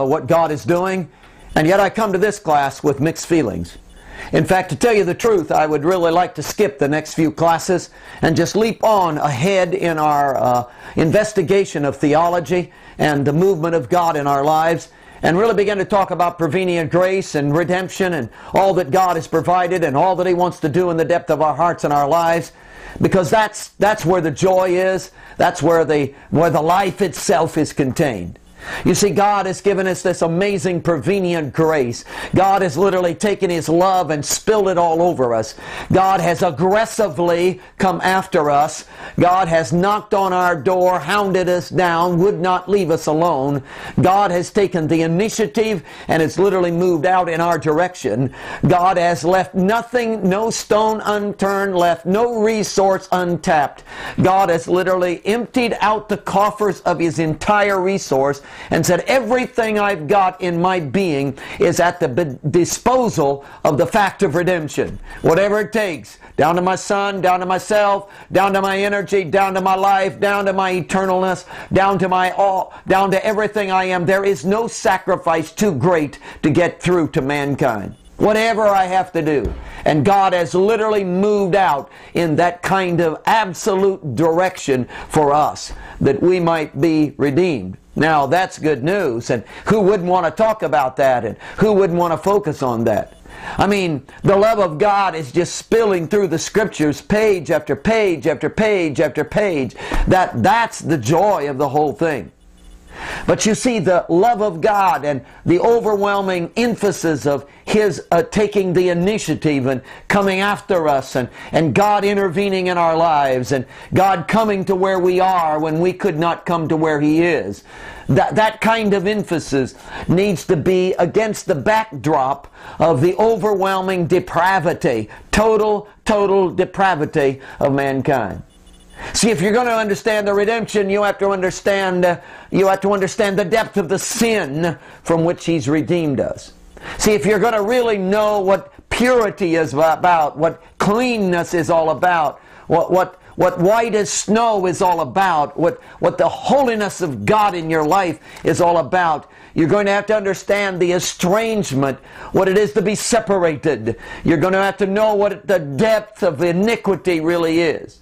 what God is doing, and yet I come to this class with mixed feelings. In fact, to tell you the truth, I would really like to skip the next few classes and just leap on ahead in our investigation of theology and the movement of God in our lives, and really begin to talk about prevenient grace and redemption and all that God has provided and all that He wants to do in the depth of our hearts and our lives, because that's where the joy is. That's where the life itself is contained. You see, God has given us this amazing prevenient grace. God has literally taken His love and spilled it all over us. God has aggressively come after us. God has knocked on our door, hounded us down, would not leave us alone. God has taken the initiative and has literally moved out in our direction. God has left nothing, no stone unturned, left no resource untapped. God has literally emptied out the coffers of His entire resource and said, everything I've got in my being is at the disposal of the fact of redemption. Whatever it takes, down to my son, down to myself, down to my energy, down to my life, down to my eternalness, down to my all, down to everything I am. There is no sacrifice too great to get through to mankind. Whatever I have to do. And God has literally moved out in that kind of absolute direction for us, that we might be redeemed. Now, that's good news, and who wouldn't want to talk about that, and who wouldn't want to focus on that? I mean, the love of God is just spilling through the Scriptures, page after page after page after page. That's the joy of the whole thing. But you see, the love of God and the overwhelming emphasis of His taking the initiative and coming after us, and God intervening in our lives, and God coming to where we are when we could not come to where He is. That kind of emphasis needs to be against the backdrop of the overwhelming depravity, total depravity of mankind. See, if you're going to understand the redemption, you have to understand the depth of the sin from which He's redeemed us. See, if you're going to really know what purity is about, what cleanness is all about, what white as snow is all about, what the holiness of God in your life is all about, you're going to have to understand the estrangement, what it is to be separated. You're going to have to know what the depth of iniquity really is.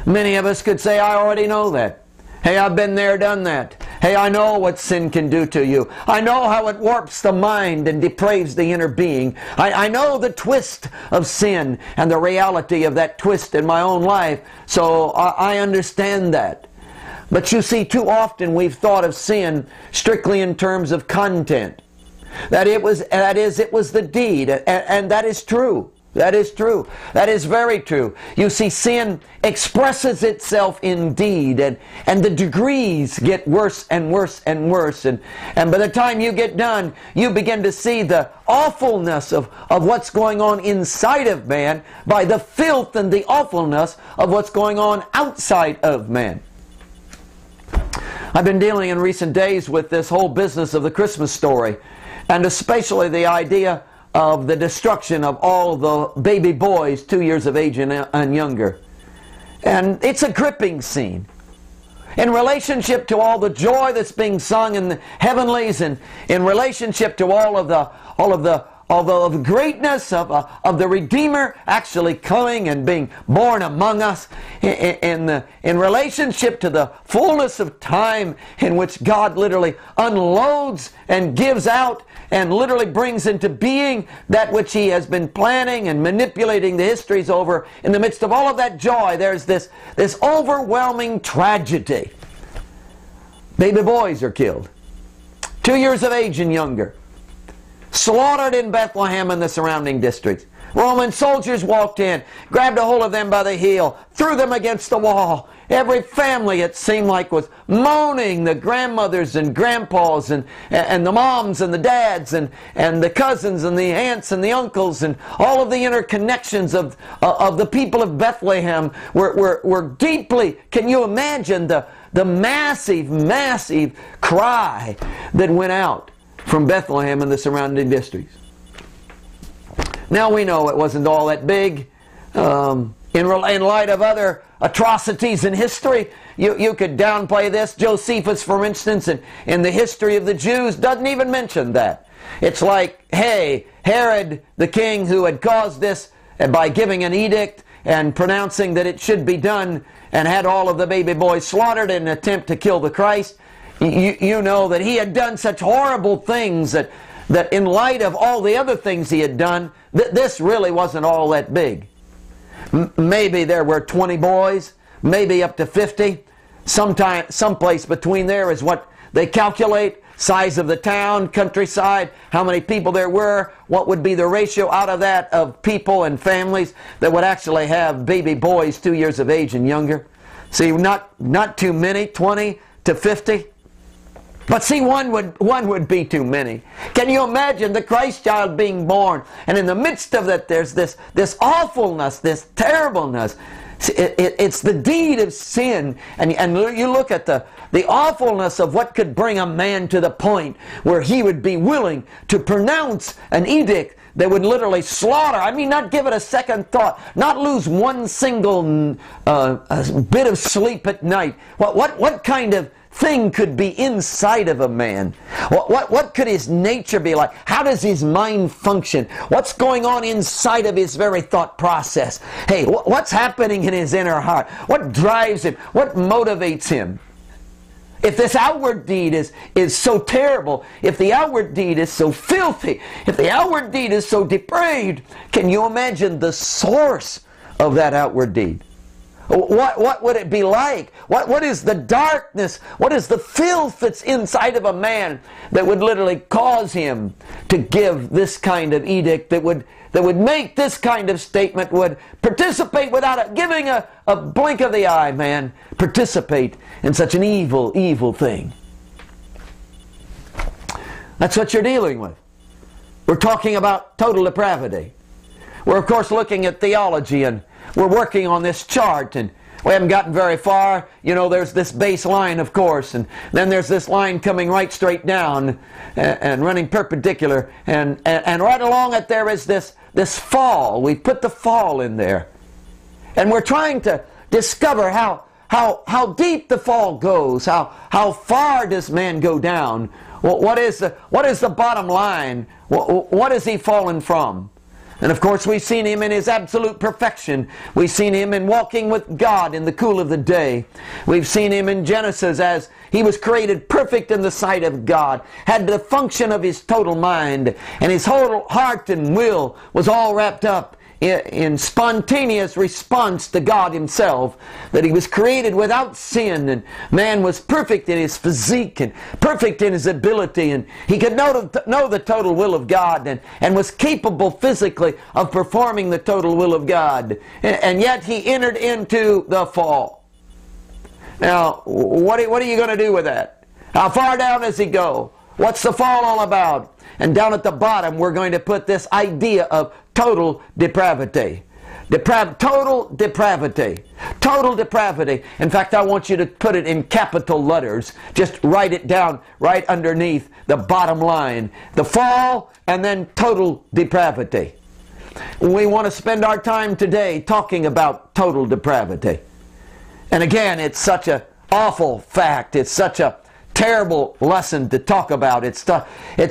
Many of us could say, I already know that. Hey, I've been there, done that. Hey, I know what sin can do to you. I know how it warps the mind and depraves the inner being. I know the twist of sin and the reality of that twist in my own life, so I understand that. But you see, too often we've thought of sin strictly in terms of content. That it was the deed, and that is true. That is true. That is very true. You see, sin expresses itself in deed, and the degrees get worse and worse and worse. And by the time you get done, you begin to see the awfulness of what's going on inside of man by the filth and the awfulness of what's going on outside of man. I've been dealing in recent days with this whole business of the Christmas story, and especially the idea of the destruction of all the baby boys 2 years of age and younger. And it's a gripping scene. In relationship to all the joy that's being sung in the heavenlies, and in relationship to all of the greatness of the Redeemer actually coming and being born among us, in relationship to the fullness of time in which God literally unloads and gives out and literally brings into being that which He has been planning and manipulating the histories over. In the midst of all of that joy, there's this overwhelming tragedy. Baby boys are killed, 2 years of age and younger, slaughtered in Bethlehem and the surrounding districts. Roman soldiers walked in, grabbed a hold of them by the heel, threw them against the wall. Every family, it seemed like, was moaning, the grandmothers and grandpas and the moms and the dads and the cousins and the aunts and the uncles, and all of the interconnections of the people of Bethlehem were deeply, can you imagine the massive cry that went out from Bethlehem and the surrounding districts? Now we know it wasn't all that big. In light of other atrocities in history, you could downplay this. Josephus, for instance, in the history of the Jews, doesn't even mention that. It's like, hey, Herod, the king who had caused this by giving an edict and pronouncing that it should be done and had all of the baby boys slaughtered in an attempt to kill the Christ, you know that he had done such horrible things that in light of all the other things he had done, this really wasn't all that big. Maybe there were 20 boys, maybe up to 50. Someplace between there is what they calculate. Size of the town, countryside, how many people there were, what would be the ratio out of that of people and families that would actually have baby boys 2 years of age and younger. See, not too many, 20 to 50. But see, one would be too many. Can you imagine the Christ child being born, and in the midst of that there's this awfulness, this terribleness. It's the deed of sin, and you look at the awfulness of what could bring a man to the point where he would be willing to pronounce an edict that would literally slaughter, I mean, not give it a second thought, not lose one single bit of sleep at night. What kind of thing could be inside of a man? What could his nature be like? How does his mind function? What's going on inside of his very thought process? Hey, what's happening in his inner heart? What drives him? What motivates him? If this outward deed is so terrible, if the outward deed is so filthy, if the outward deed is so depraved, can you imagine the source of that outward deed? What would it be like? What is the darkness? What is the filth that's inside of a man that would literally cause him to give this kind of edict, that would make this kind of statement, would participate without giving a blink of the eye, man, participate in such an evil, evil thing? That's what you're dealing with. We're talking about total depravity. We're, of course, looking at theology, and we're working on this chart, and we haven't gotten very far. You know, there's this base line, of course, and then there's this line coming right straight down and running perpendicular, and right along it there is this fall. We put the fall in there, and we're trying to discover how deep the fall goes. How far does man go down? What is the bottom line? What is he fallen from? And of course, we've seen him in his absolute perfection. We've seen him in walking with God in the cool of the day. We've seen him in Genesis as he was created perfect in the sight of God, had the function of his total mind, and his whole heart and will was all wrapped up in spontaneous response to God himself, that he was created without sin, and man was perfect in his physique and perfect in his ability, and he could know the total will of God, and was capable physically of performing the total will of God, and yet he entered into the fall. Now, what are you going to do with that? How far down does he go? What's the fall all about? And down at the bottom, we're going to put this idea of total depravity. Total depravity. Total depravity. In fact, I want you to put it in capital letters. Just write it down right underneath the bottom line. The fall and then total depravity. We want to spend our time today talking about total depravity. And again, it's such an awful fact. It's such a terrible lesson to talk about. It's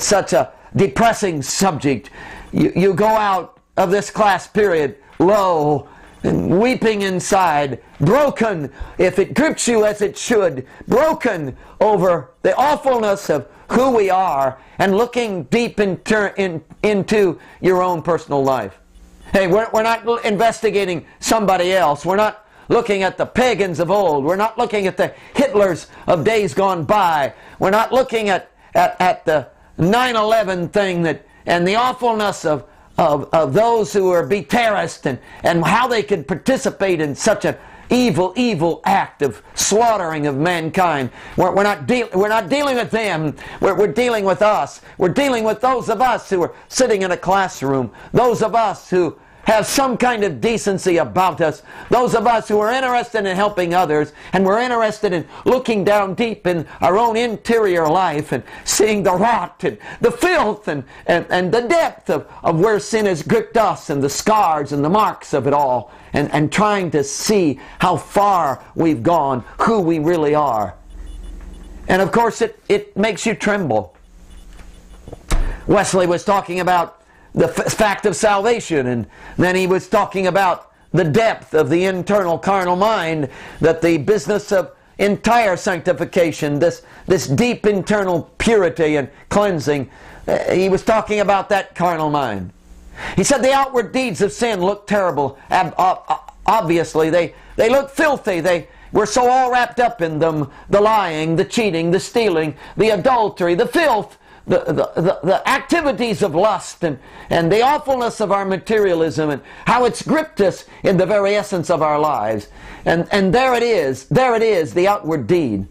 such a depressing subject. You go out of this class period low and weeping inside, broken, if it grips you as it should, broken over the awfulness of who we are, and looking deep into your own personal life. Hey, we're not investigating somebody else. We're not looking at the pagans of old. We're not looking at the Hitlers of days gone by. We're not looking at the 9/11 thing and the awfulness of those who are be terrorists and how they could participate in such an evil act of slaughtering of mankind. We're not dealing with them. We're dealing with us. We're dealing with those of us who are sitting in a classroom. Those of us who have some kind of decency about us. Those of us who are interested in helping others, and we're interested in looking down deep in our own interior life and seeing the rot and the filth and the depth of where sin has gripped us and the scars and the marks of it all, and trying to see how far we've gone, who we really are. And of course it makes you tremble. Wesley was talking about the fact of salvation, and then he was talking about the depth of the internal carnal mind, that the business of entire sanctification, this deep internal purity and cleansing, he was talking about that carnal mind. He said the outward deeds of sin look terrible. Obviously, they look filthy. We're so all wrapped up in them, the lying, the cheating, the stealing, the adultery, the filth, the activities of lust, and the awfulness of our materialism, and how it's gripped us in the very essence of our lives. And there it is, the outward deed.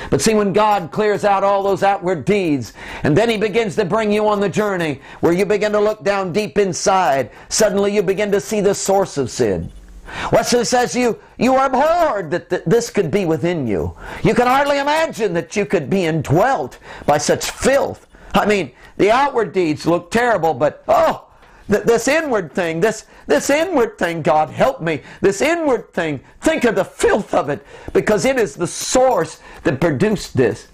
But see, when God clears out all those outward deeds, and then He begins to bring you on the journey where you begin to look down deep inside, suddenly you begin to see the source of sin. Wesley says you are abhorred that this could be within you. You can hardly imagine that you could be indwelt by such filth. I mean, the outward deeds look terrible, but this inward thing, this inward thing, God help me, this inward thing, think of the filth of it, because it is the source that produced this.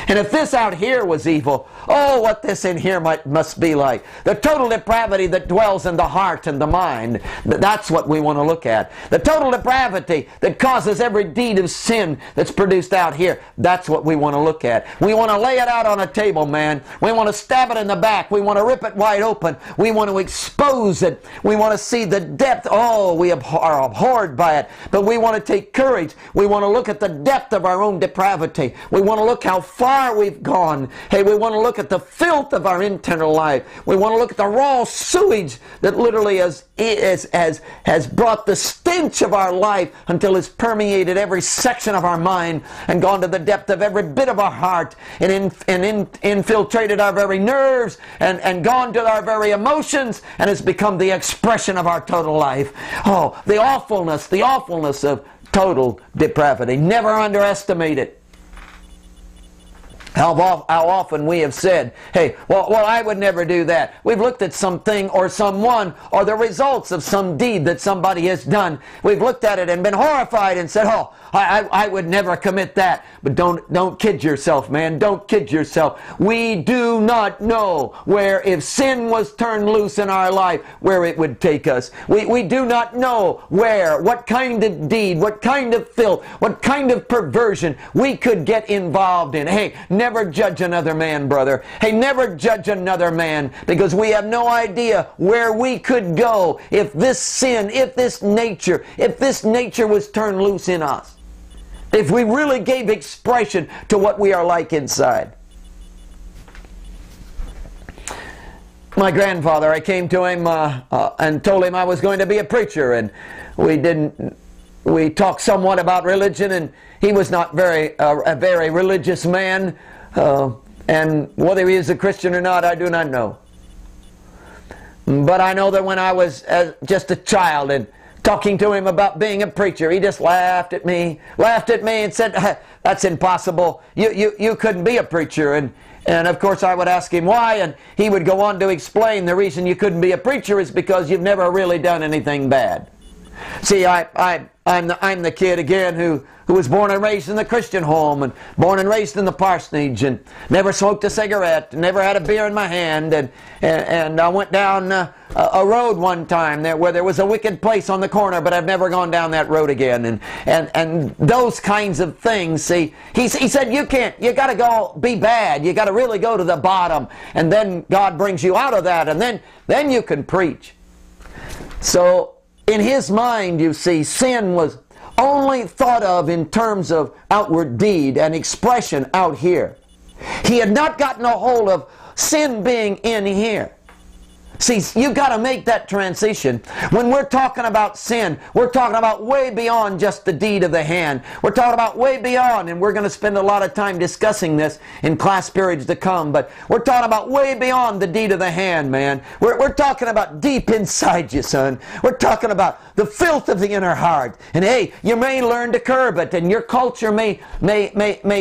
And if this out here was evil, oh, what this in here must be like. The total depravity that dwells in the heart and the mind, that's what we want to look at. The total depravity that causes every deed of sin that's produced out here, that's what we want to look at. We want to lay it out on a table, man. We want to stab it in the back. We want to rip it wide open. We want to expose it. We want to see the depth. Oh, we are abhorred by it. But we want to take courage. We want to look at the depth of our own depravity. We want to look how far we've gone. Hey, we want to look at the filth of our internal life. We want to look at the raw sewage that literally has brought the stench of our life until it's permeated every section of our mind and gone to the depth of every bit of our heart and infiltrated our very nerves and gone to our very emotions and has become the expression of our total life. Oh, the awfulness of total depravity. Never underestimate it. How often we have said, hey, well, I would never do that. We've looked at something or someone or the results of some deed that somebody has done. We've looked at it and been horrified and said, oh, I would never commit that. But don't kid yourself, man. Don't kid yourself. We do not know where, if sin was turned loose in our life, where it would take us. We do not know where, what kind of deed, what kind of filth, what kind of perversion we could get involved in. Hey, never judge another man, brother. Hey, never judge another man, because we have no idea where we could go if this sin, if this nature was turned loose in us. If we really gave expression to what we are like inside. My grandfather, I came to him and told him I was going to be a preacher, and we talked somewhat about religion, and he was not a very religious man, and whether he is a Christian or not, I do not know. But I know that when I was just a child and talking to him about being a preacher, he just laughed at me and said, that's impossible. You couldn't be a preacher. And of course I would ask him why, and he would go on to explain the reason you couldn't be a preacher is because you've never really done anything bad. See, I'm the kid again who was born and raised in the Christian home, and born and raised in the parsonage, and never smoked a cigarette, never had a beer in my hand, and I went down a road one time where there was a wicked place on the corner, but I've never gone down that road again, and those kinds of things. See, he said you got to go be bad, you got to really go to the bottom, and then God brings you out of that, and then you can preach. So in his mind, you see, sin was only thought of in terms of outward deed and expression out here. He had not gotten a hold of sin being in here. See, you've got to make that transition. When we're talking about sin, we're talking about way beyond just the deed of the hand. We're talking about way beyond, and we're going to spend a lot of time discussing this in class periods to come, but we're talking about way beyond the deed of the hand, man. We're talking about deep inside you, son. We're talking about the filth of the inner heart. And hey, you may learn to curb it, and your culture may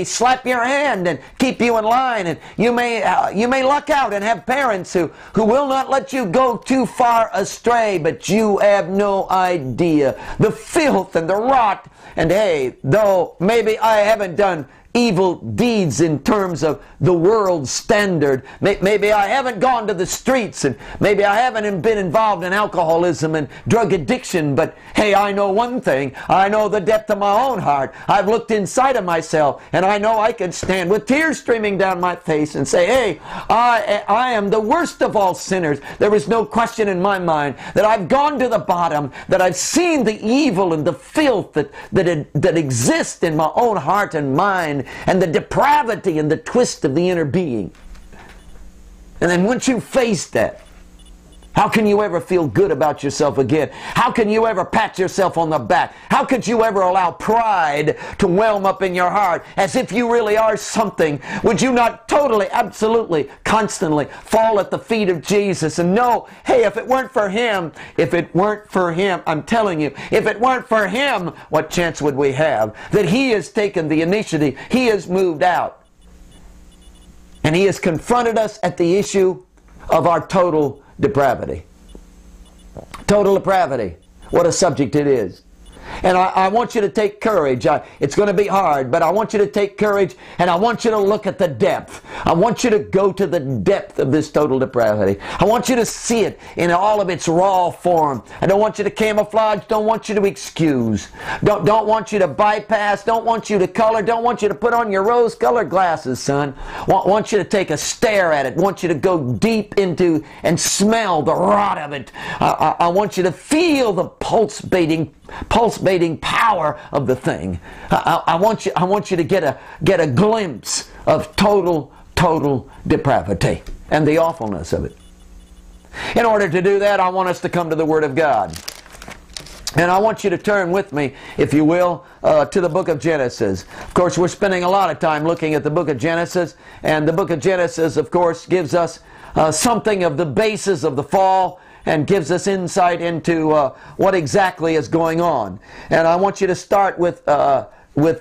slap your hand and keep you in line, and you may luck out and have parents who will not let you go too far astray, but you have no idea the filth and the rot. And hey, though maybe I haven't done evil deeds in terms of the world's standard, maybe I haven't gone to the streets, and maybe I haven't been involved in alcoholism and drug addiction, but hey, I know one thing. I know the depth of my own heart. I've looked inside of myself, and I know I can stand with tears streaming down my face and say, hey, I am the worst of all sinners. There is no question in my mind that I've gone to the bottom, that I've seen the evil and the filth that exists in my own heart and mind, and the depravity and the twist of the inner being. And then once you face that, how can you ever feel good about yourself again? How can you ever pat yourself on the back? How could you ever allow pride to whelm up in your heart as if you really are something? Would you not totally, absolutely, constantly fall at the feet of Jesus and know, hey, if it weren't for Him, I'm telling you, if it weren't for Him, what chance would we have? That He has taken the initiative. He has moved out. And He has confronted us at the issue of our total depravity. Total depravity. What a subject it is. And I want you to take courage. It's going to be hard, but I want you to take courage, and I want you to look at the depth. I want you to go to the depth of this total depravity. I want you to see it in all of its raw form. I don't want you to camouflage. Don't want you to excuse. Don't want you to bypass. Don't want you to color. Don't want you to put on your rose-colored glasses, son. Want you to take a stare at it. Want you to go deep into and smell the rot of it. I want you to feel the pulsating power of the thing. I want you to get a glimpse of total depravity and the awfulness of it. In order to do that, I want us to come to the Word of God. And I want you to turn with me, if you will, to the book of Genesis. Of course, we're spending a lot of time looking at the book of Genesis, and the book of Genesis, of course, gives us something of the basis of the fall, and gives us insight into what exactly is going on. And I want you to start with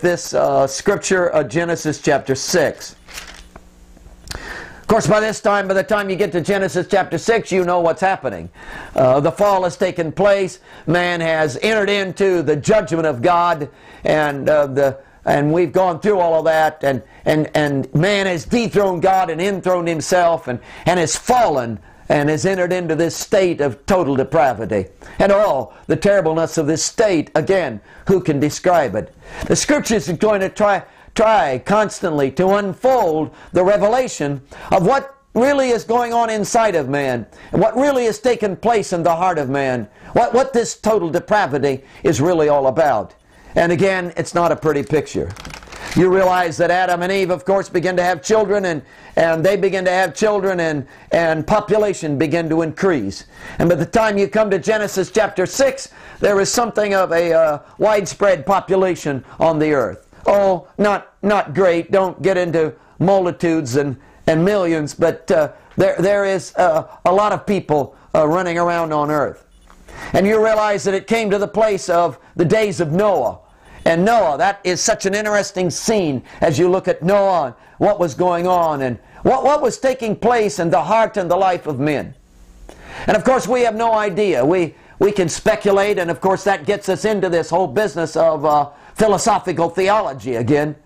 this scripture, Genesis chapter 6. Of course, by the time you get to Genesis chapter 6, you know what's happening. The fall has taken place. Man has entered into the judgment of God, and we've gone through all of that, and man has dethroned God and enthroned himself, and has fallen and has entered into this state of total depravity. And the terribleness of this state, again, who can describe it? The Scriptures are going to try constantly to unfold the revelation of what really is going on inside of man, and what really has taken place in the heart of man, what this total depravity is really all about. And again, it's not a pretty picture. You realize that Adam and Eve, of course, begin to have children, and they begin to have children, and population began to increase. And by the time you come to Genesis chapter 6, there is something of a widespread population on the earth. Oh, not great. Don't get into multitudes and millions, but there is a lot of people running around on earth. And you realize that it came to the place of the days of Noah. And Noah, that is such an interesting scene as you look at Noah and what was going on and what was taking place in the heart and the life of men. And of course we have no idea. We can speculate, and of course that gets us into this whole business of philosophical theology again.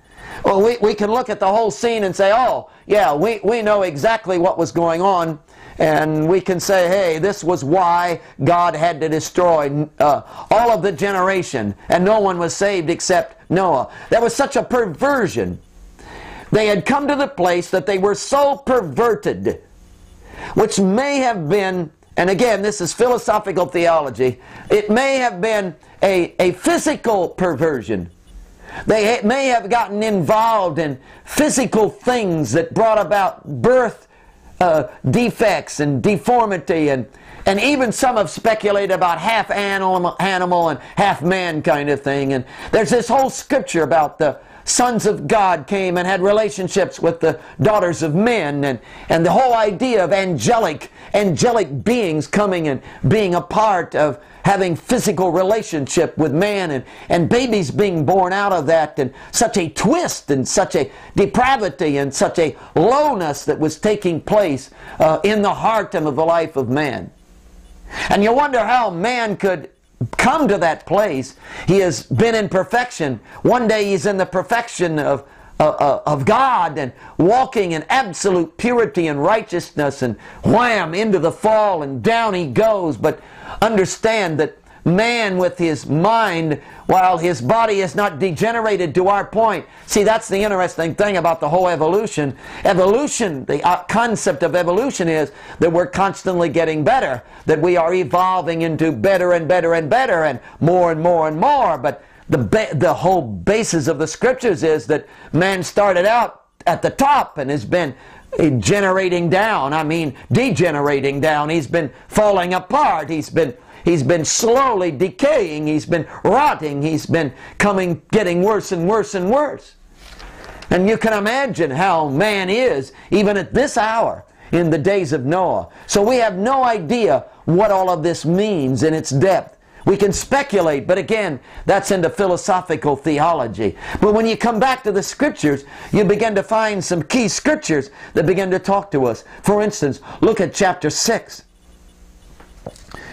Well, we can look at the whole scene and say, oh, yeah, we know exactly what was going on. And we can say, hey, this was why God had to destroy all of the generation, and no one was saved except Noah. There was such a perversion. They had come to the place that they were so perverted, which may have been, and again, this is philosophical theology, it may have been a physical perversion. They may have gotten involved in physical things that brought about birth defects and deformity, and even some have speculated about half animal and half man kind of thing. And there's this whole scripture about the sons of God came and had relationships with the daughters of men, and the whole idea of angelic beings coming and being a part of having physical relationship with man, and babies being born out of that, and such a twist and such a depravity and such a lowness that was taking place in the heart and of the life of man. And you wonder how man could come to that place. He has been in perfection. One day he's in the perfection of God and walking in absolute purity and righteousness, and wham, into the fall, and down he goes. But understand that man with his mind, while his body is not degenerated to our point. See, that's the interesting thing about the whole evolution. Evolution, the concept of evolution is that we're constantly getting better, that we are evolving into better and better and better and more and more and more. But the whole basis of the scriptures is that man started out at the top and has been degenerating down. He's been falling apart. He's been slowly decaying. He's been rotting. He's been getting worse and worse and worse. And you can imagine how man is even at this hour in the days of Noah. So we have no idea what all of this means in its depth. We can speculate, but again, that's into philosophical theology. But when you come back to the scriptures, you begin to find some key scriptures that begin to talk to us. For instance, look at chapter 6.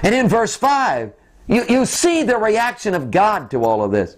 And in verse 5, you see the reaction of God to all of this.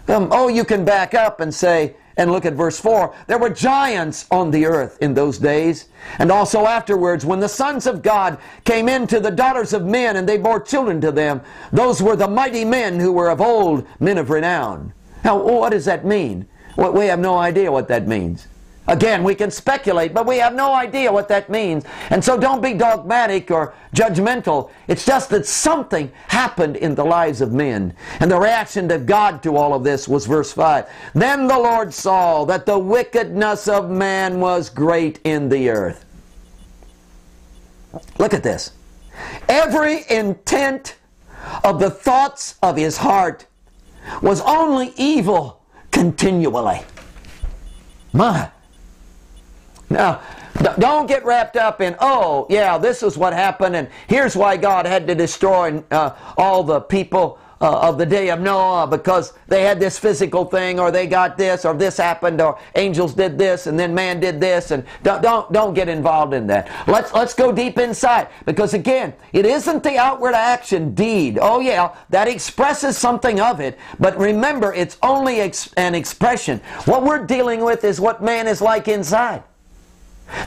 You can back up and say, and look at verse 4. There were giants on the earth in those days, and also afterwards, when the sons of God came into the daughters of men, and they bore children to them. Those were the mighty men who were of old, men of renown. Now, what does that mean? We have no idea what that means. Again, we can speculate, but we have no idea what that means. And so don't be dogmatic or judgmental. It's just that something happened in the lives of men. And the reaction to God to all of this was verse 5. Then the Lord saw that the wickedness of man was great in the earth. Look at this. Every intent of the thoughts of his heart was only evil continually. My. Now, don't get wrapped up in, oh, yeah, this is what happened, and here's why God had to destroy all the people of the day of Noah because they had this physical thing, or they got this, or this happened, or angels did this, and then man did this, and don't get involved in that. Let's go deep inside, because again, it isn't the outward action, deed. Oh yeah, that expresses something of it, but remember, it's only an expression. What we're dealing with is what man is like inside.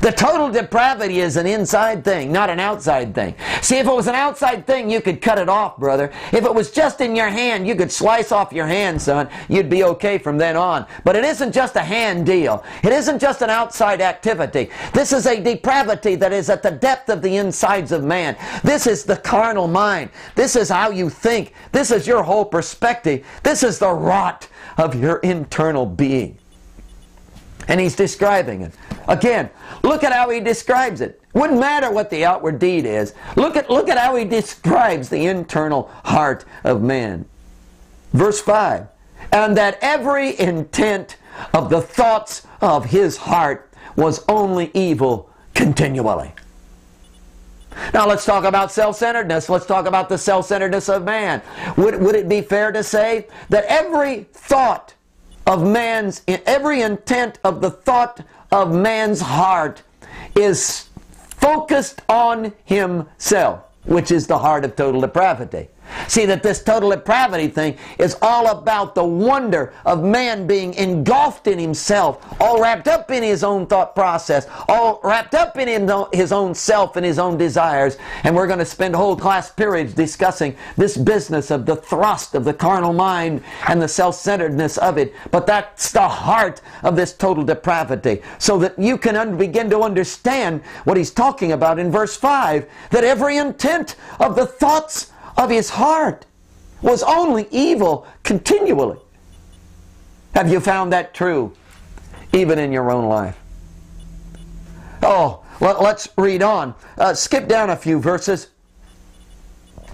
The total depravity is an inside thing, not an outside thing. See, if it was an outside thing, you could cut it off, brother. If it was just in your hand, you could slice off your hand, son. You'd be okay from then on. But it isn't just a hand deal. It isn't just an outside activity. This is a depravity that is at the depth of the insides of man. This is the carnal mind. This is how you think. This is your whole perspective. This is the rot of your internal being. And he's describing it. Again, look at how he describes it. Wouldn't matter what the outward deed is. Look at how he describes the internal heart of man. Verse 5. And that every intent of the thoughts of his heart was only evil continually. Now let's talk about self-centeredness. Let's talk about the self-centeredness of man. Would it be fair to say that every thought of every intent of the thought of man's heart is focused on himself, which is the heart of total depravity? See, that this total depravity thing is all about the wonder of man being engulfed in himself, all wrapped up in his own thought process, all wrapped up in his own self and his own desires. And we're going to spend whole class periods discussing this business of the thrust of the carnal mind and the self-centeredness of it. But that's the heart of this total depravity. So that you can begin to understand what he's talking about in verse 5, that every intent of the thoughts of his heart was only evil continually. Have you found that true even in your own life? Oh, let's read on. Skip down a few verses.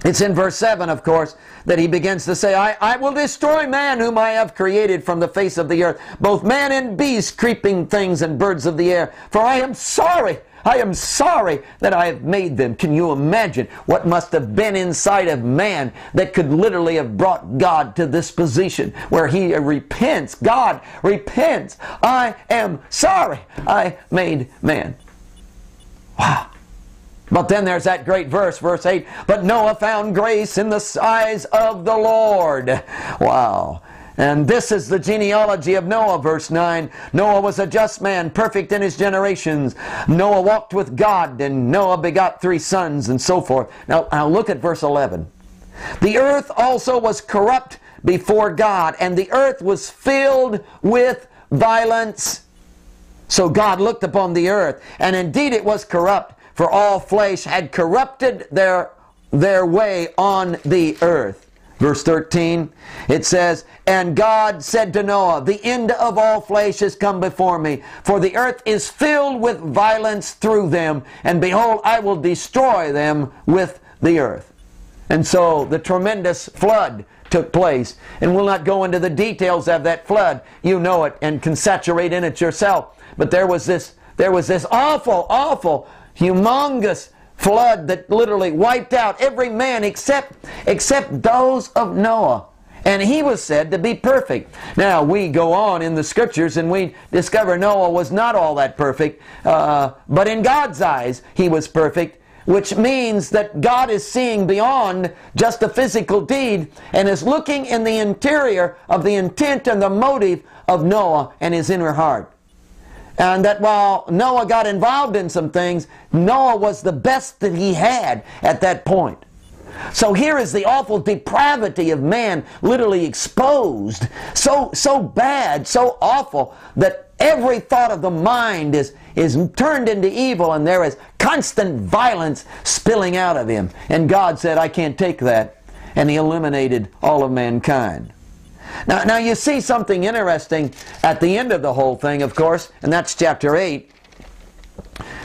It's in verse 7, of course, that he begins to say, I will destroy man whom I have created from the face of the earth, both man and beast, creeping things and birds of the air. For I am sorry that I have made them. Can you imagine what must have been inside of man that could literally have brought God to this position where he repents? God repents. I am sorry I made man. Wow. But then there's that great verse, verse 8, but Noah found grace in the eyes of the Lord. Wow. And this is the genealogy of Noah, verse 9. Noah was a just man, perfect in his generations. Noah walked with God, and Noah begot 3 sons, and so forth. Now look at verse 11. The earth also was corrupt before God, and the earth was filled with violence. So God looked upon the earth, and indeed it was corrupt, for all flesh had corrupted their way on the earth. Verse 13, it says, and God said to Noah, the end of all flesh is come before me, for the earth is filled with violence through them, and behold, I will destroy them with the earth. And so the tremendous flood took place, and we'll not go into the details of that flood. You know it and can saturate in it yourself. But there was this awful, humongous flood that literally wiped out every man except those of Noah. And he was said to be perfect. Now, we go on in the Scriptures and we discover Noah was not all that perfect. But in God's eyes, he was perfect, which means that God is seeing beyond just a physical deed and is looking in the interior of the intent and the motive of Noah and his inner heart. And that while Noah got involved in some things, Noah was the best that he had at that point. So here is the awful depravity of man literally exposed. So bad, so awful, that every thought of the mind is turned into evil, and there is constant violence spilling out of him. And God said, I can't take that. And he eliminated all of mankind. Now you see something interesting at the end of the whole thing, of course, and that's chapter 8,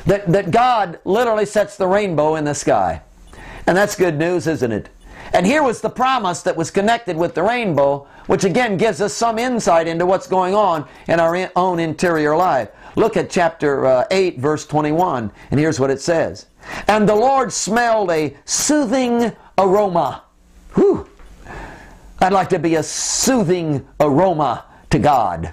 that God literally sets the rainbow in the sky. And that's good news, isn't it? And here was the promise that was connected with the rainbow, which again gives us some insight into what's going on in our own interior life. Look at chapter 8, verse 21, and here's what it says. And the Lord smelled a soothing aroma. Whew! I'd like to be a soothing aroma to God.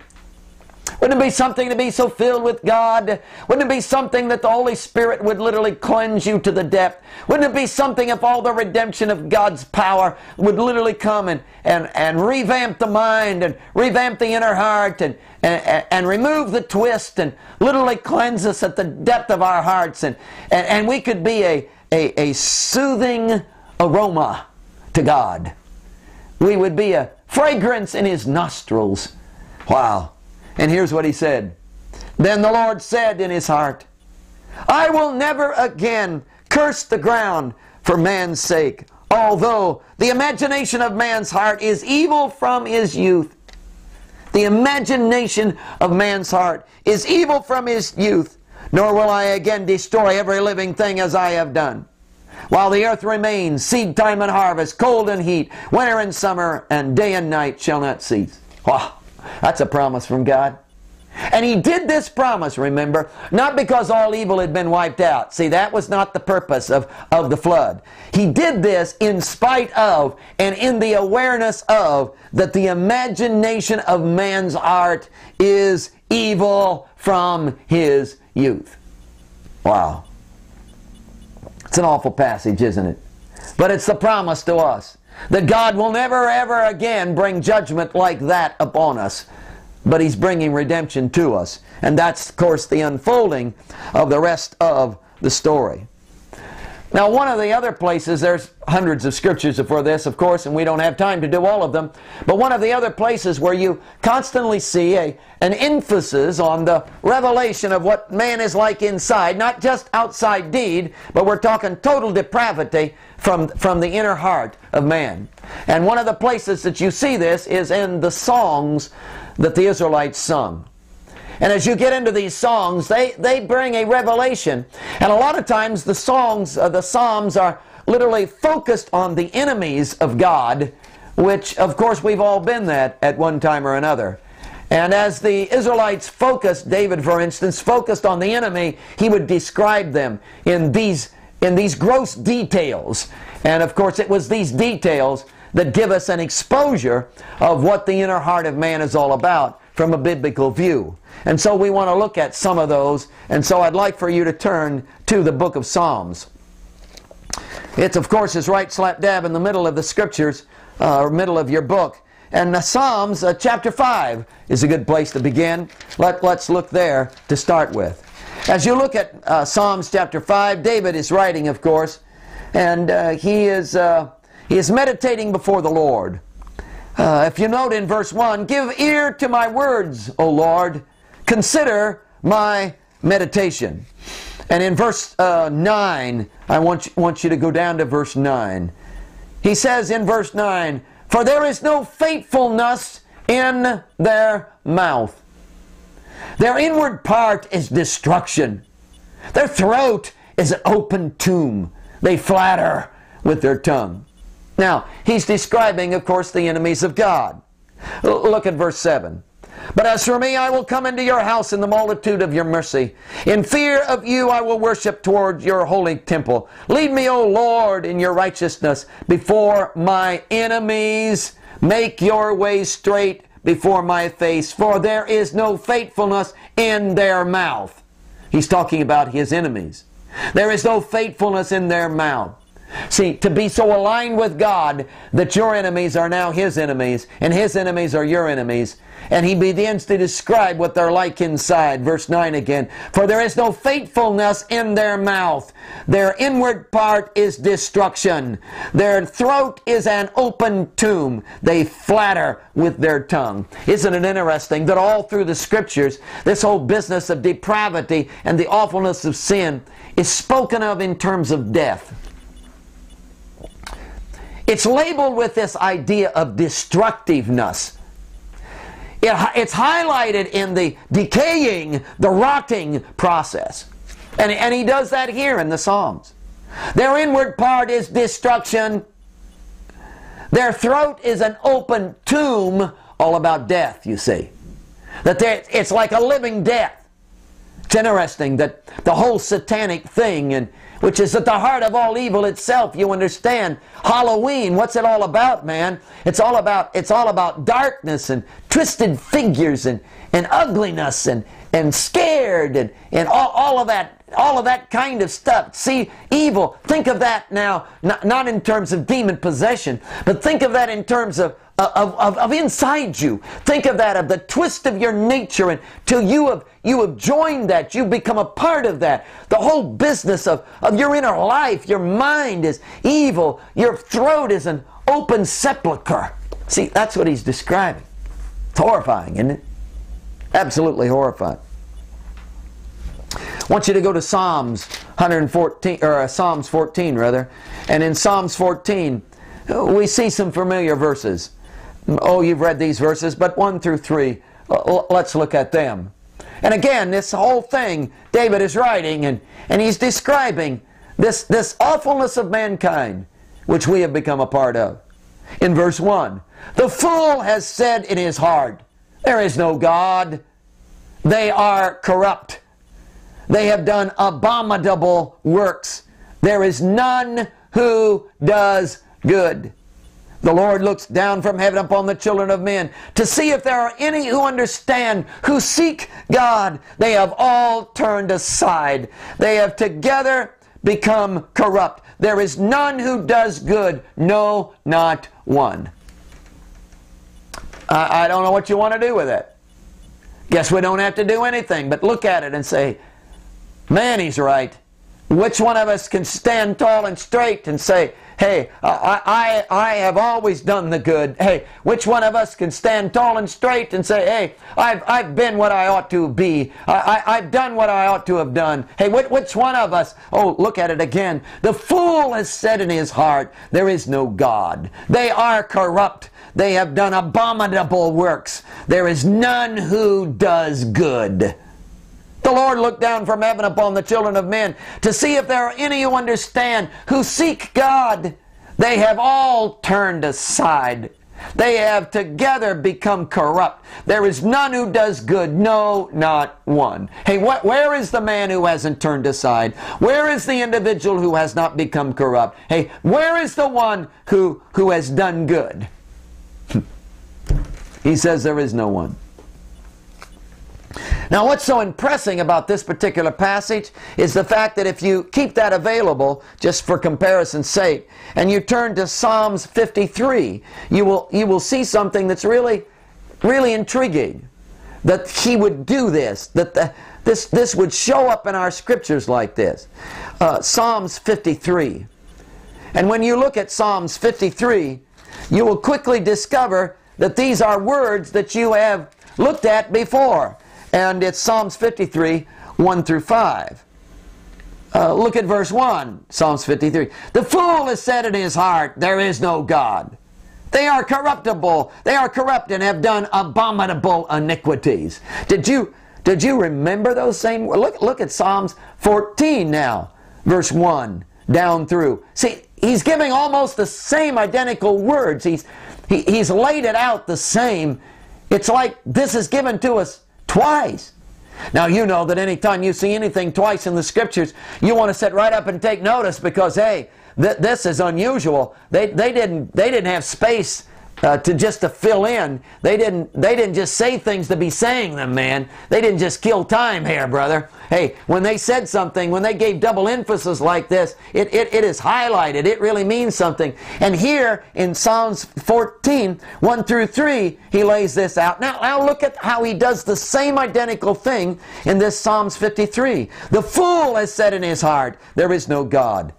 Wouldn't it be something to be so filled with God? Wouldn't it be something that the Holy Spirit would literally cleanse you to the depth? Wouldn't it be something if all the redemption of God's power would literally come and revamp the mind and revamp the inner heart and remove the twist and literally cleanse us at the depth of our hearts, and we could be a soothing aroma to God. We would be a fragrance in His nostrils. Wow. And here's what He said. Then the Lord said in His heart, I will never again curse the ground for man's sake, although the imagination of man's heart is evil from his youth. The imagination of man's heart is evil from his youth, nor will I again destroy every living thing as I have done. While the earth remains, seed time and harvest, cold and heat, winter and summer, and day and night shall not cease. Wow, that's a promise from God. And He did this promise, remember, not because all evil had been wiped out. See, that was not the purpose of the flood. He did this in spite of and in the awareness of that the imagination of man's heart is evil from his youth. Wow. It's an awful passage, isn't it? But it's the promise to us that God will never ever again bring judgment like that upon us. But He's bringing redemption to us. And that's, of course, the unfolding of the rest of the story. Now, one of the other places, there's hundreds of scriptures for this, of course, and we don't have time to do all of them. But one of the other places where you constantly see an emphasis on the revelation of what man is like inside, not just outside deed, but we're talking total depravity from the inner heart of man. And one of the places that you see this is in the songs that the Israelites sung. And as you get into these songs, they bring a revelation. And a lot of times the songs, the Psalms are literally focused on the enemies of God, which of course we've all been that at one time or another. And as the Israelites focused, David for instance, focused on the enemy, he would describe them in these gross details. And of course it was these details that give us an exposure of what the inner heart of man is all about from a biblical view. And so we want to look at some of those. And so I'd like for you to turn to the book of Psalms. It's, of course, is right slap dab in the middle of the scriptures, or middle of your book. And the Psalms, chapter 5 is a good place to begin. Let's look there to start with. As you look at Psalms chapter 5, David is writing, of course, and he is meditating before the Lord. If you note in verse 1, give ear to my words, O Lord, consider my meditation. And in verse 9, I want you to go down to verse 9. He says in verse 9, for there is no faithfulness in their mouth. Their inward part is destruction. Their throat is an open tomb. They flatter with their tongue. Now, he's describing, of course, the enemies of God. Look at verse 7. But as for me, I will come into your house in the multitude of your mercy. In fear of you I will worship toward your holy temple. Lead me, O Lord, in your righteousness before my enemies. Make your way straight before my face, for there is no faithfulness in their mouth. He's talking about his enemies. There is no faithfulness in their mouth. See, to be so aligned with God that your enemies are now his enemies, and his enemies are your enemies. And he begins to describe what they're like inside. Verse 9 again. For there is no faithfulness in their mouth. Their inward part is destruction. Their throat is an open tomb. They flatter with their tongue. Isn't it interesting that all through the Scriptures, this whole business of depravity and the awfulness of sin is spoken of in terms of death? It's labeled with this idea of destructiveness. It's highlighted in the decaying, the rotting process. And he does that here in the Psalms. Their inward part is destruction. Their throat is an open tomb, all about death, you see. It's like a living death. It's interesting that the whole satanic thing, and which is at the heart of all evil itself, you understand. Halloween, what's it all about, man? It's all about darkness and twisted figures and ugliness and scared and all of that kind of stuff. See, evil, think of that now, not in terms of demon possession, but think of that in terms of inside you. Think of that, of the twist of your nature, and till you have joined that, you become a part of that. The whole business of your inner life, your mind is evil, your throat is an open sepulcher. See, that's what he's describing. It's horrifying, isn't it? Absolutely horrifying. I want you to go to Psalms 114, or Psalms 14 rather, and in Psalms 14 we see some familiar verses. Oh, you've read these verses, but 1 through 3, let's look at them. And again, this whole thing David is writing, and he's describing this awfulness of mankind, which we have become a part of. In verse 1, the fool has said in his heart, there is no God. They are corrupt. They have done abominable works. There is none who does good. The Lord looks down from heaven upon the children of men to see if there are any who understand, who seek God. They have all turned aside. They have together become corrupt. There is none who does good, no, not one. I don't know what you want to do with it. Guess we don't have to do anything but look at it and say, man, he's right. Which one of us can stand tall and straight and say, hey, I have always done the good? Hey, which one of us can stand tall and straight and say, hey, I've been what I ought to be. I've done what I ought to have done. Hey, which one of us? Oh, look at it again. The fool has said in his heart, there is no God. They are corrupt. They have done abominable works. There is none who does good. The Lord looked down from heaven upon the children of men to see if there are any who understand, who seek God. They have all turned aside. They have together become corrupt. There is none who does good, no, not one. Hey, where is the man who hasn't turned aside? Where is the individual who has not become corrupt? Hey, where is the one who has done good? He says there is no one. Now, what's so impressing about this particular passage is the fact that if you keep that available, just for comparison's sake, and you turn to Psalms 53, you will see something that's really, really intriguing. That he would do this, that this would show up in our scriptures like this. Psalms 53. And when you look at Psalms 53, you will quickly discover that these are words that you have looked at before. And it's Psalms 53, 1 through 5. Look at verse 1, Psalms 53. The fool has said in his heart, there is no God. They are corruptible. They are corrupt and have done abominable iniquities. Did you remember those same words? Look at Psalms 14 now, verse 1 down through. See, he's giving almost the same identical words. He's laid it out the same. It's like this is given to us twice. Now you know that anytime you see anything twice in the scriptures, you want to sit right up and take notice because, hey, this is unusual. They didn't have space to fill in. They didn't just say things to be saying them, man. They didn't just kill time here, brother. Hey, when they said something, when they gave double emphasis like this, it is highlighted. It really means something. And here in Psalms 14, 1 through 3, he lays this out. Now look at how he does the same identical thing in this Psalms 53. The fool has said in his heart, there is no God.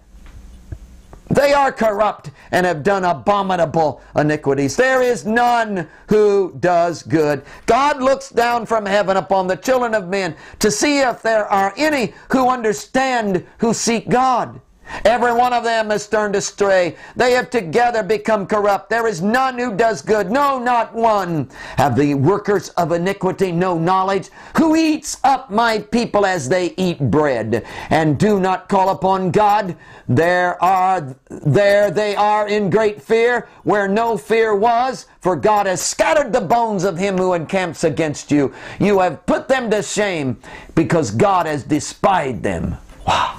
They are corrupt and have done abominable iniquities. There is none who does good. God looks down from heaven upon the children of men to see if there are any who understand, who seek God. Every one of them has turned astray. They have together become corrupt. There is none who does good, no, not one. Have the workers of iniquity no knowledge? Who eats up my people as they eat bread, and do not call upon God? There they are in great fear, where no fear was, for God has scattered the bones of him who encamps against you. You have put them to shame, because God has despised them. Wow.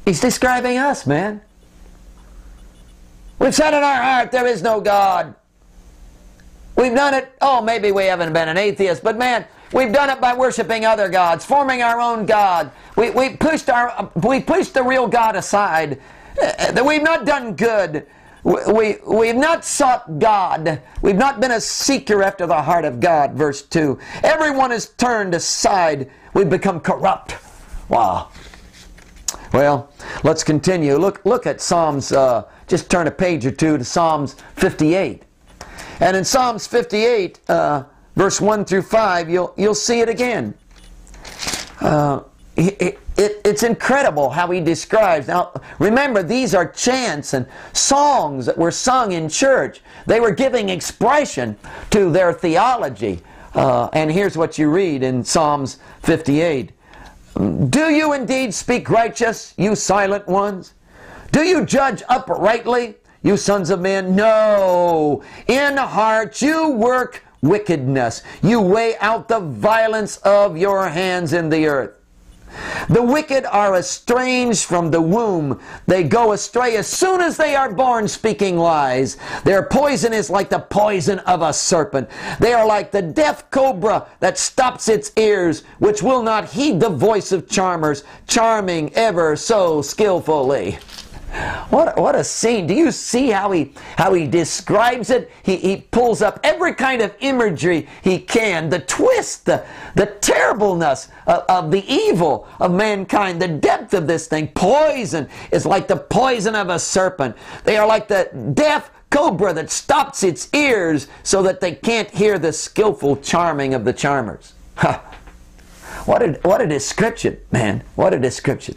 He's describing us, man. We've said in our heart there is no God. We've done it, oh, maybe we haven't been an atheist, but man, we've done it by worshiping other gods, forming our own God. We pushed the real God aside. We've not done good. We've not sought God. We've not been a seeker after the heart of God, verse 2. Everyone is turned aside. We've become corrupt. Wow. Well, let's continue. Look at Psalms, just turn a page or two to Psalms 58. And in Psalms 58, verse 1 through 5, you'll see it again. It's incredible how he describes. Now, remember, these are chants and songs that were sung in church. They were giving expression to their theology. And here's what you read in Psalms 58. Do you indeed speak righteous, you silent ones? Do you judge uprightly, you sons of men? No. In heart you work wickedness. You weigh out the violence of your hands in the earth. The wicked are estranged from the womb. They go astray as soon as they are born, speaking lies. Their poison is like the poison of a serpent. They are like the deaf cobra that stops its ears, which will not heed the voice of charmers, charming ever so skillfully. What a scene. Do you see how he describes it? He pulls up every kind of imagery he can. The twist, the terribleness of the evil of mankind, the depth of this thing. Poison is like the poison of a serpent. They are like the deaf cobra that stops its ears so that they can't hear the skillful charming of the charmers. What a description, man. What a description.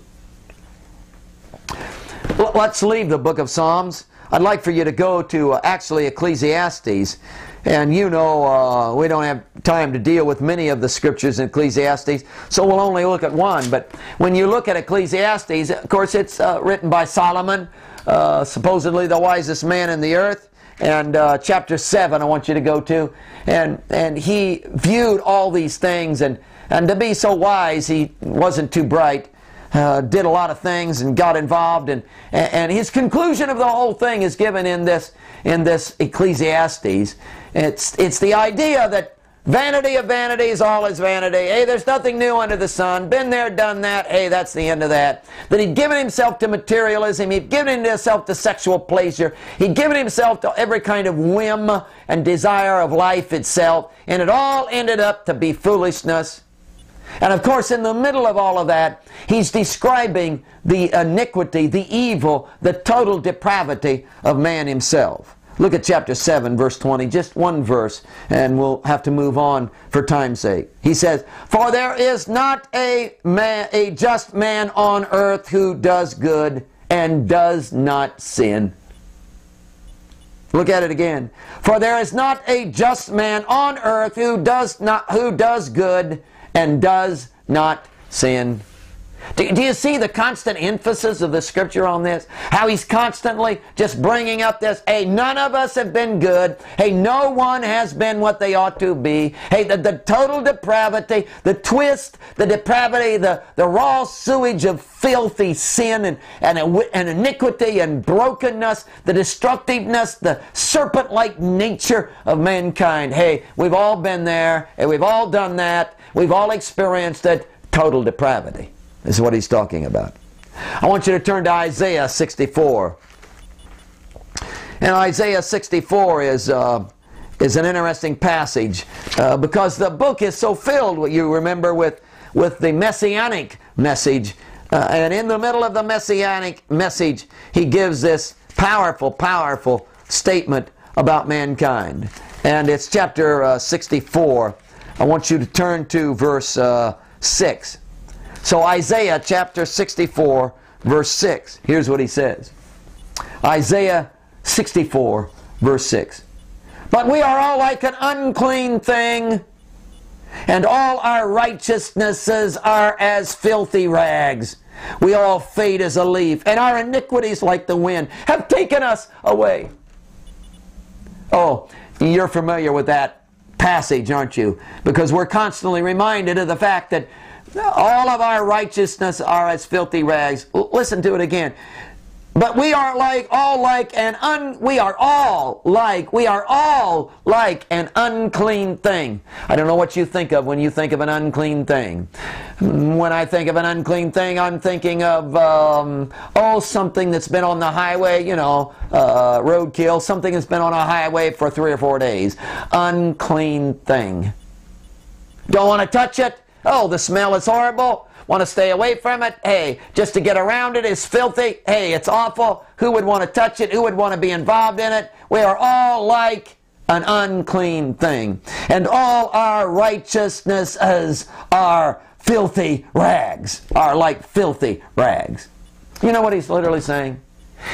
Let's leave the book of Psalms. I'd like for you to go to actually Ecclesiastes. And you know we don't have time to deal with many of the scriptures in Ecclesiastes, so we'll only look at one. But when you look at Ecclesiastes, of course it's written by Solomon, supposedly the wisest man in the earth. And chapter 7 I want you to go to. And he viewed all these things, and to be so wise, he wasn't too bright. Did a lot of things and got involved, and his conclusion of the whole thing is given in this Ecclesiastes. It's the idea that vanity of vanities, all is vanity. Hey, there's nothing new under the sun. Been there, done that. Hey, that's the end of that. That he'd given himself to materialism. He'd given himself to sexual pleasure. He'd given himself to every kind of whim and desire of life itself, and it all ended up to be foolishness. And of course, in the middle of all of that, he's describing the iniquity, the evil, the total depravity of man himself. Look at chapter 7, verse 20, just one verse, and we'll have to move on for time's sake. He says, "For there is not a just man on earth who does good and does not sin." Look at it again. "For there is not a just man on earth who does good and does not sin." Do you see the constant emphasis of the scripture on this? How he's constantly just bringing up this, hey, none of us have been good. Hey, no one has been what they ought to be. Hey, the total depravity, the twist, the depravity, the raw sewage of filthy sin and iniquity and brokenness, the destructiveness, the serpent-like nature of mankind. Hey, we've all been there, and we've all done that. We've all experienced it. Total depravity. This is what he's talking about. I want you to turn to Isaiah 64. And Isaiah 64 is an interesting passage because the book is so filled, you remember, with the messianic message. And in the middle of the messianic message, he gives this powerful, powerful statement about mankind. And it's chapter 64. I want you to turn to verse 6. So Isaiah chapter 64, verse 6. Here's what he says. Isaiah 64, verse 6. "But we are all like an unclean thing, and all our righteousnesses are as filthy rags. We all fade as a leaf, and our iniquities like the wind have taken us away." Oh, you're familiar with that passage, aren't you? Because we're constantly reminded of the fact that all of our righteousness are as filthy rags. Listen to it again. "But we are all like an unclean thing." I don't know what you think of when you think of an unclean thing. When I think of an unclean thing, I'm thinking of something that's been on the highway, roadkill, something that's been on a highway for 3 or 4 days. Unclean thing. Don't want to touch it? Oh, the smell is horrible. Want to stay away from it? Hey, just to get around it is filthy. Hey, it's awful. Who would want to touch it? Who would want to be involved in it? We are all like an unclean thing. And all our righteousnesses are filthy rags. Are like filthy rags. You know what he's literally saying?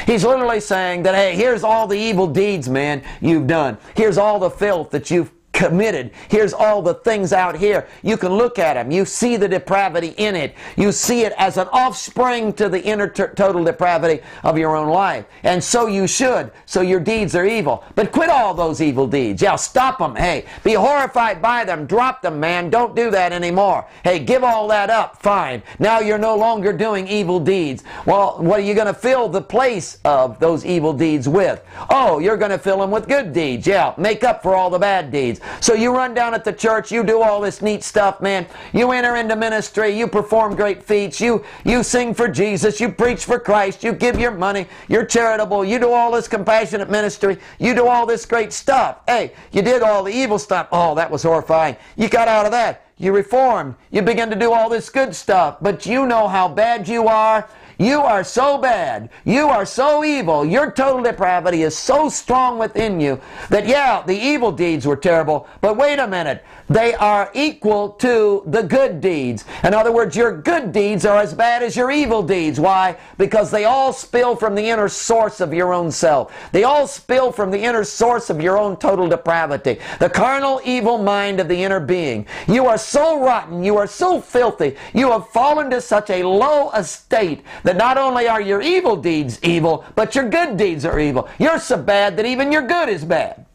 He's literally saying that, hey, here's all the evil deeds, man, you've done. Here's all the filth that you've committed. Here's all the things out here. You can look at them. You see the depravity in it. You see it as an offspring to the inner total depravity of your own life. And so you should. So your deeds are evil. But quit all those evil deeds. Yeah, stop them. Hey, be horrified by them. Drop them, man. Don't do that anymore. Hey, give all that up. Fine. Now you're no longer doing evil deeds. Well, what are you going to fill the place of those evil deeds with? Oh, you're going to fill them with good deeds. Yeah, make up for all the bad deeds. So you run down at the church, you do all this neat stuff, man. You enter into ministry, you perform great feats, you sing for Jesus, you preach for Christ, you give your money, you're charitable, you do all this compassionate ministry, you do all this great stuff. Hey, you did all the evil stuff. Oh, that was horrifying. You got out of that. You reformed. You begin to do all this good stuff. But you know how bad you are. You are so bad. You are so evil. Your total depravity is so strong within you that, yeah, the evil deeds were terrible, but wait a minute. They are equal to the good deeds. In other words, your good deeds are as bad as your evil deeds. Why? Because they all spill from the inner source of your own self. They all spill from the inner source of your own total depravity. The carnal, evil mind of the inner being. You are so rotten. You are so filthy. You have fallen to such a low estate that not only are your evil deeds evil, but your good deeds are evil. You're so bad that even your good is bad.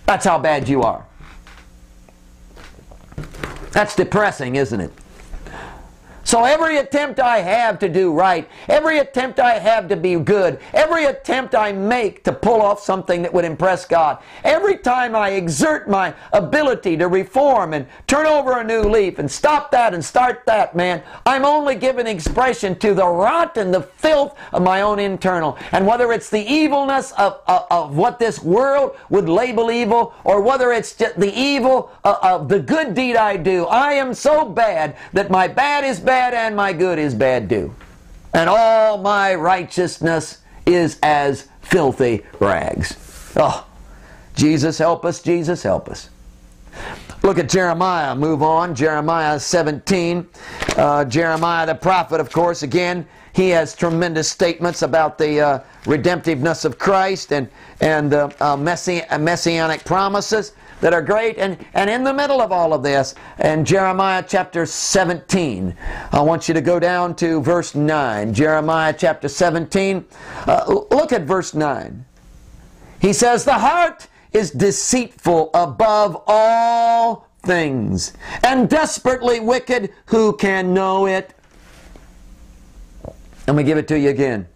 That's how bad you are. That's depressing, isn't it? So every attempt I have to do right, every attempt I have to be good, every attempt I make to pull off something that would impress God, every time I exert my ability to reform and turn over a new leaf and stop that and start that, man, I'm only giving expression to the rot and the filth of my own internal. And whether it's the evilness of what this world would label evil, or whether it's just the evil of the good deed I do, I am so bad that my bad is bad and my good is bad too. And all my righteousness is as filthy rags. Oh, Jesus help us, Jesus help us. Look at Jeremiah, move on. Jeremiah 17. Jeremiah the prophet, of course, again, he has tremendous statements about the redemptiveness of Christ and messianic promises that are great. And in the middle of all of this, in Jeremiah chapter 17, I want you to go down to verse 9. Jeremiah chapter 17, look at verse 9. He says, "The heart is deceitful above all things, and desperately wicked. Who can know it?" Let me give it to you again.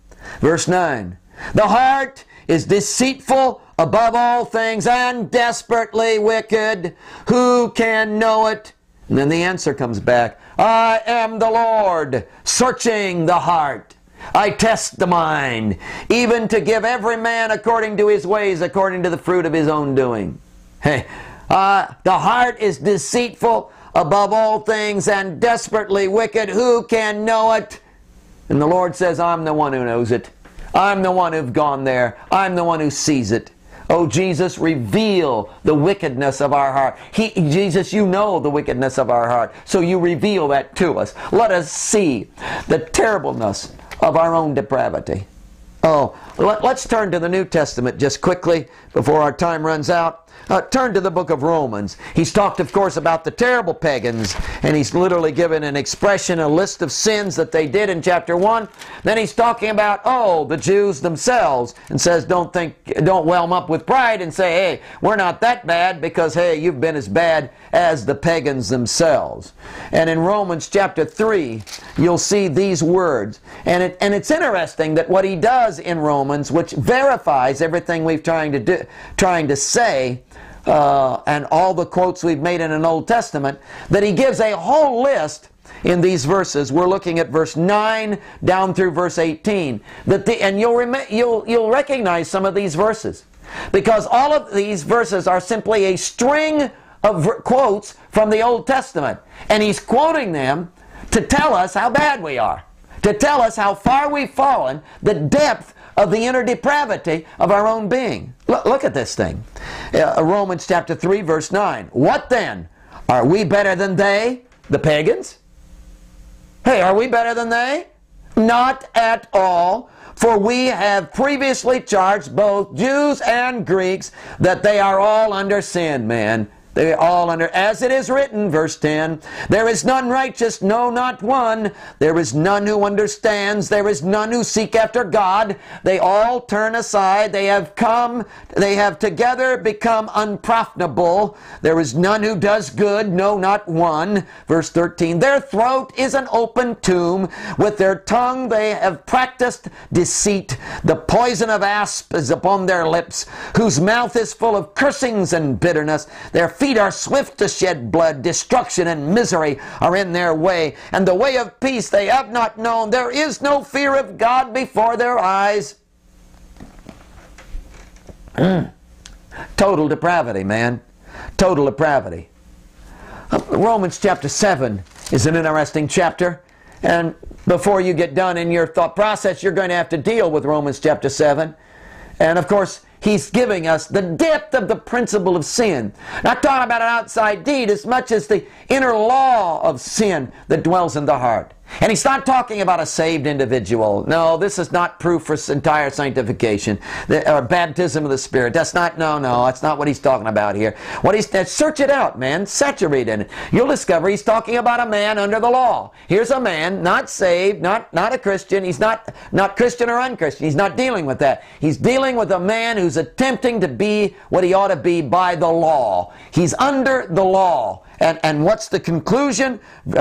Verse 9. "The heart is deceitful above all things and desperately wicked. Who can know it?" And then the answer comes back. "I am the Lord, searching the heart. I test the mind, even to give every man according to his ways, according to the fruit of his own doing." Hey, the heart is deceitful above all things and desperately wicked. Who can know it? And the Lord says, I'm the one who knows it. I'm the one who's gone there. I'm the one who sees it. Oh, Jesus, reveal the wickedness of our heart. Jesus, you know the wickedness of our heart, so you reveal that to us. Let us see the terribleness of our own depravity. Oh, let's turn to the New Testament just quickly before our time runs out. Turn to the book of Romans. He's talked, of course, about the terrible pagans, and he's literally given an expression, a list of sins that they did in chapter 1. Then he's talking about, the Jews themselves, and says, don't whelm up with pride and say, hey, we're not that bad, because, hey, you've been as bad as the pagans themselves. And in Romans chapter 3, you'll see these words. And it's interesting that what he does in Romans, which verifies everything we've trying to say, and all the quotes we've made in an Old Testament, that he gives a whole list in these verses. We're looking at verse 9 down through verse 18. And you'll recognize some of these verses, because all of these verses are simply a string of quotes from the Old Testament. And he's quoting them to tell us how bad we are, to tell us how far we've fallen, the depth of the inner depravity of our own being. Look at this thing. Romans chapter 3 verse 9. What then? Are we better than they, the pagans? Hey, are we better than they? Not at all. For we have previously charged both Jews and Greeks that they are all under sin, man. They are all under, as it is written, verse 10, there is none righteous, no, not one. There is none who understands. There is none who seek after God. They all turn aside. They have together become unprofitable. There is none who does good, no, not one. Verse 13, their throat is an open tomb. With their tongue they have practiced deceit. The poison of asp is upon their lips, whose mouth is full of cursings and bitterness. Their feet feet are swift to shed blood. Destruction and misery are in their way. And the way of peace they have not known. There is no fear of God before their eyes. Total depravity, man. Total depravity. Romans chapter 7 is an interesting chapter. And before you get done in your thought process, you're going to have to deal with Romans chapter 7. And of course, he's giving us the depth of the principle of sin. Not talking about an outside deed as much as the inner law of sin that dwells in the heart. And he's not talking about a saved individual. No, this is not proof for entire sanctification or baptism of the Spirit. That's not, no, that's not what he's talking about here. Search it out, man. Saturate in it. You'll discover he's talking about a man under the law. Here's a man, not saved, not a Christian. He's not Christian or unchristian. He's not dealing with that. He's dealing with a man who's attempting to be what he ought to be by the law. He's under the law. And what's the conclusion?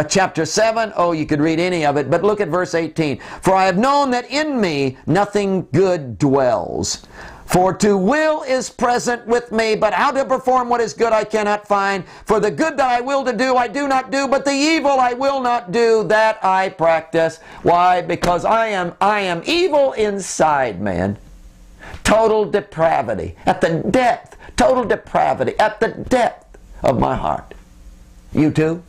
Chapter 7, oh, you could read any of it, but look at verse 18. For I have known that in me nothing good dwells. For to will is present with me, but how to perform what is good I cannot find. For the good that I will to do, I do not do, but the evil I will not do, that I practice. Why? Because I am evil inside, man. Total depravity. At the depth, total depravity, at the depth of my heart. You too?